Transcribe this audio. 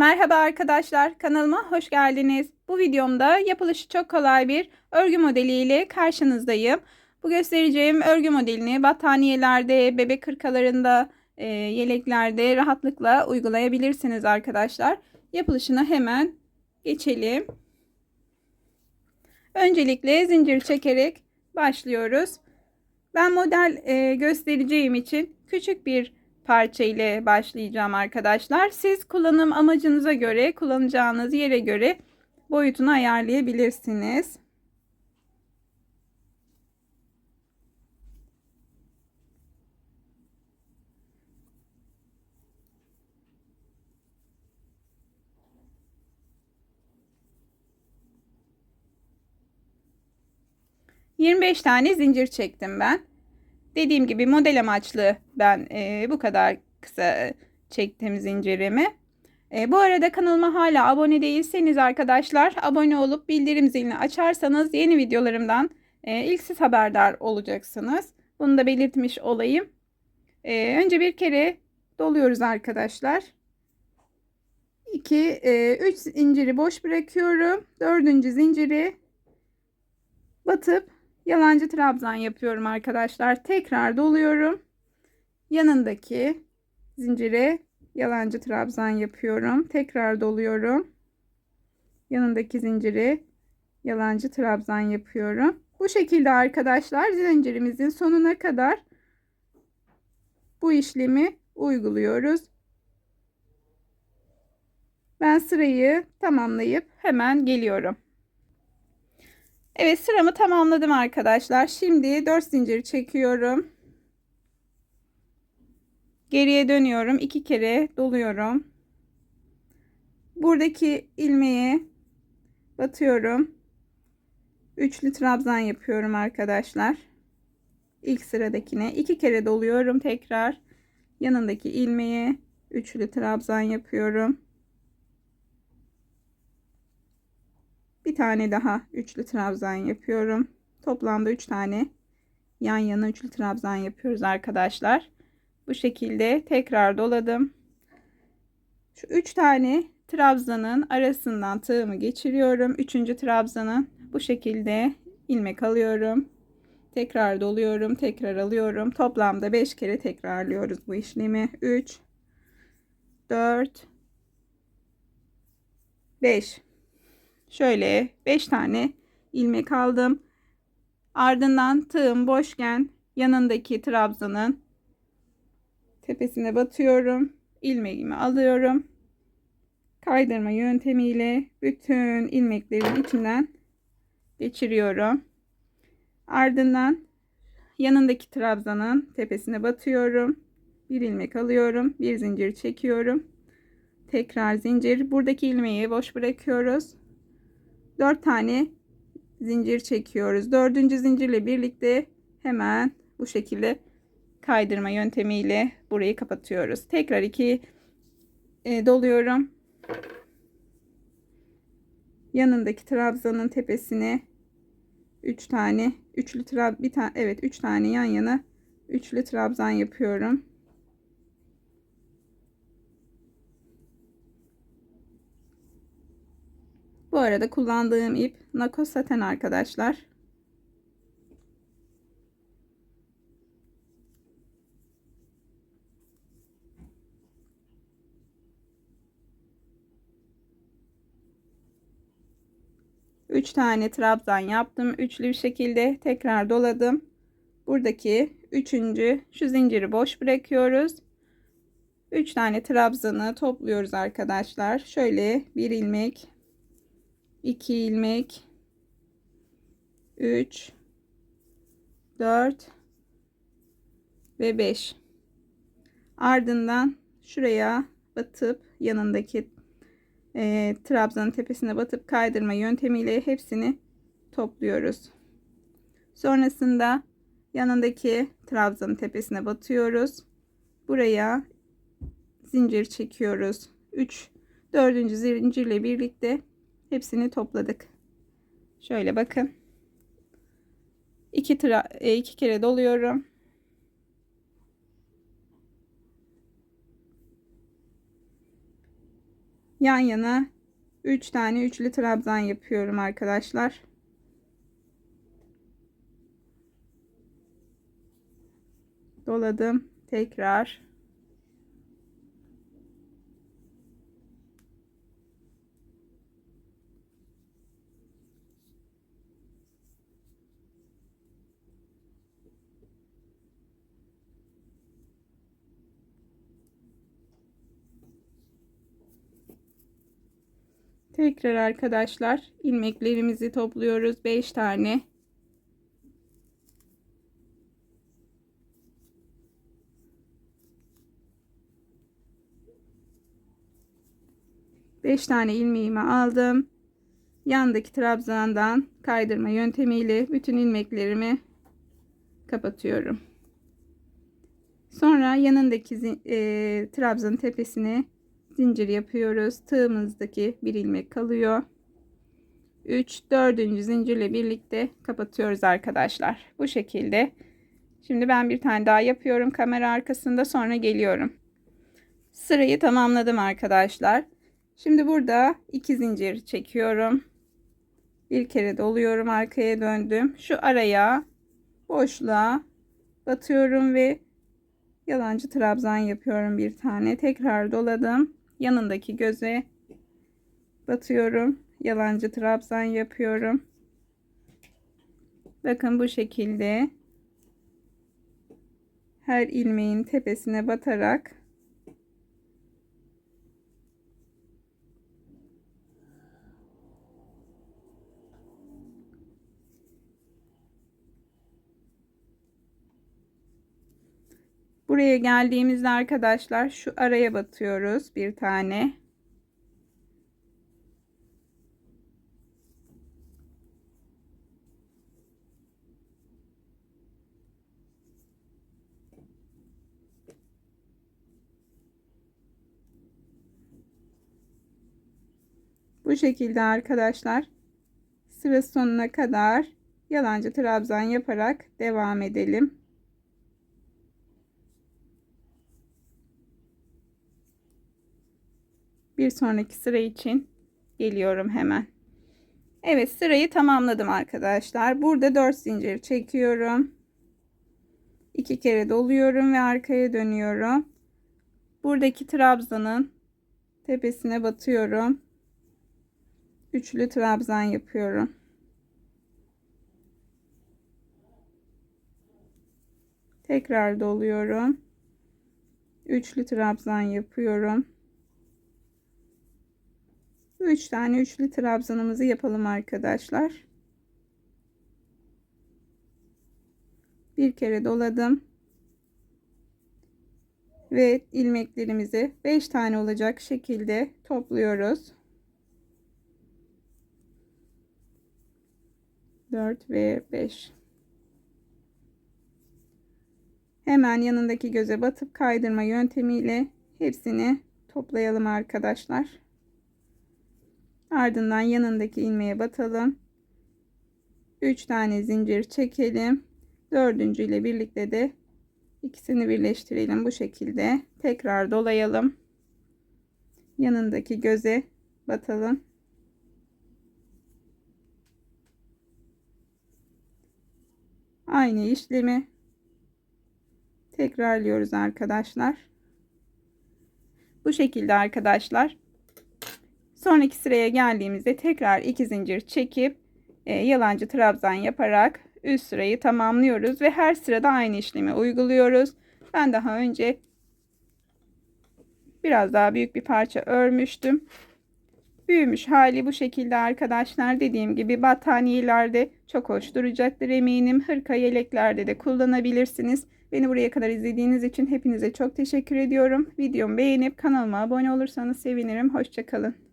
Merhaba arkadaşlar, kanalıma hoş geldiniz. Bu videomda yapılışı çok kolay bir örgü modeli ile karşınızdayım. Bu göstereceğim örgü modelini battaniyelerde, bebek hırkalarında, yeleklerde rahatlıkla uygulayabilirsiniz arkadaşlar. Yapılışına hemen geçelim. Öncelikle zincir çekerek başlıyoruz. Ben model göstereceğim için küçük bir parça ile başlayacağım arkadaşlar. Siz kullanım amacınıza göre, kullanacağınız yere göre boyutunu ayarlayabilirsiniz. ...25 tane zincir çektim ben. Dediğim gibi model amaçlı ben bu kadar kısa çektim zincirimi. Bu arada kanalıma hala abone değilseniz arkadaşlar, abone olup bildirim zilini açarsanız yeni videolarımdan ilk siz haberdar olacaksınız. Bunu da belirtmiş olayım. Önce bir kere doluyoruz arkadaşlar. 3 zinciri boş bırakıyorum. 4. zinciri batıp yalancı trabzan yapıyorum arkadaşlar. Tekrar doluyorum. Yanındaki zincire yalancı trabzan yapıyorum. Tekrar doluyorum. Yanındaki zinciri yalancı trabzan yapıyorum. Bu şekilde arkadaşlar zincirimizin sonuna kadar bu işlemi uyguluyoruz. Ben sırayı tamamlayıp hemen geliyorum. Evet, sıramı tamamladım arkadaşlar. Şimdi 4 zincir çekiyorum. Geriye dönüyorum. 2 kere doluyorum. Buradaki ilmeğe batıyorum. Üçlü trabzan yapıyorum arkadaşlar. İlk sıradakine 2 kere doluyorum. Tekrar yanındaki ilmeğe üçlü trabzan yapıyorum. Bir tane daha üçlü trabzan yapıyorum. Toplamda 3 tane yan yana üçlü trabzan yapıyoruz arkadaşlar. Bu şekilde tekrar doladım. Şu 3 tane trabzanın arasından tığımı geçiriyorum. 3. trabzanın bu şekilde ilmek alıyorum. Tekrar doluyorum, tekrar alıyorum. Toplamda 5 kere tekrarlıyoruz bu işlemi. 3 4 5. Şöyle 5 tane ilmek aldım. Ardından tığım boşken yanındaki trabzanın tepesine batıyorum. İlmeğimi alıyorum. Kaydırma yöntemiyle bütün ilmeklerin içinden geçiriyorum. Ardından yanındaki trabzanın tepesine batıyorum. Bir ilmek alıyorum. Bir zincir çekiyorum. Tekrar zincir. Buradaki ilmeği boş bırakıyoruz. 4 tane zincir çekiyoruz. 4. zincirle birlikte hemen bu şekilde kaydırma yöntemiyle burayı kapatıyoruz. Tekrar 2 doluyorum. Yanındaki trabzanın tepesine 3 tane üçlü bir tane, evet, 3 tane yan yana üçlü trabzan yapıyorum. Bu arada kullandığım ip Nako saten arkadaşlar. Üç tane trabzan yaptım. Üçlü bir şekilde tekrar doladım. Buradaki üçüncü şu zinciri boş bırakıyoruz. 3 tane trabzanı topluyoruz arkadaşlar. Şöyle bir ilmek, 2 ilmek, 3 4 ve 5. Ardından şuraya batıp yanındaki trabzanın tepesine batıp kaydırma yöntemiyle hepsini topluyoruz. Sonrasında yanındaki trabzanın tepesine batıyoruz. Buraya zincir çekiyoruz. 4. zincirle birlikte hepsini topladık. Şöyle bakın. 2 kere doluyorum. yan yana 3 tane üçlü trabzan yapıyorum arkadaşlar. Doladım. Tekrar. Tekrar arkadaşlar ilmeklerimizi topluyoruz. 5 tane. Beş tane ilmeğimi aldım. Yandaki trabzandan kaydırma yöntemiyle bütün ilmeklerimi kapatıyorum. Sonra yanındaki trabzanın tepesine zincir yapıyoruz. Tığımızdaki bir ilmek kalıyor. 3 4. zincirle birlikte kapatıyoruz arkadaşlar. Bu şekilde. Şimdi ben bir tane daha yapıyorum kamera arkasında, sonra geliyorum. Sırayı tamamladım arkadaşlar. Şimdi burada 2 zincir çekiyorum. Bir kere doluyorum, arkaya döndüm. Şu araya, boşluğa batıyorum ve yalancı trabzan yapıyorum bir tane. Tekrar doladım. Yanındaki göze batıyorum. Yalancı trabzan yapıyorum. Bakın bu şekilde her ilmeğin tepesine batarak buraya geldiğimizde arkadaşlar şu araya batıyoruz bir tane. Bu şekilde arkadaşlar sıra sonuna kadar yalancı trabzan yaparak devam edelim. Bir sonraki sıra için geliyorum hemen. Evet, sırayı tamamladım arkadaşlar. Burada 4 zincir çekiyorum. 2 kere doluyorum ve arkaya dönüyorum. Buradaki trabzanın tepesine batıyorum. Üçlü trabzan yapıyorum. Tekrar doluyorum. Üçlü trabzan yapıyorum. 3 tane üçlü trabzanımızı yapalım arkadaşlar. Bir kere doladım. Ve ilmeklerimizi 5 tane olacak şekilde topluyoruz. 4 ve 5. Hemen yanındaki göze batıp kaydırma yöntemiyle hepsini toplayalım arkadaşlar. Ardından yanındaki ilmeğe batalım. 3 tane zincir çekelim. Dördüncü ile birlikte de ikisini birleştirelim bu şekilde. Tekrar dolayalım. Yanındaki göze batalım. Aynı işlemi tekrarlıyoruz arkadaşlar. Bu şekilde arkadaşlar. Sonraki sıraya geldiğimizde tekrar 2 zincir çekip yalancı trabzan yaparak üst sırayı tamamlıyoruz ve her sırada aynı işlemi uyguluyoruz. Ben daha önce biraz daha büyük bir parça örmüştüm. Büyümüş hali bu şekilde arkadaşlar. Dediğim gibi battaniyelerde çok hoş duracaktır eminim. Hırka, yeleklerde de kullanabilirsiniz. Beni buraya kadar izlediğiniz için hepinize çok teşekkür ediyorum. Videomu beğenip kanalıma abone olursanız sevinirim. Hoşça kalın.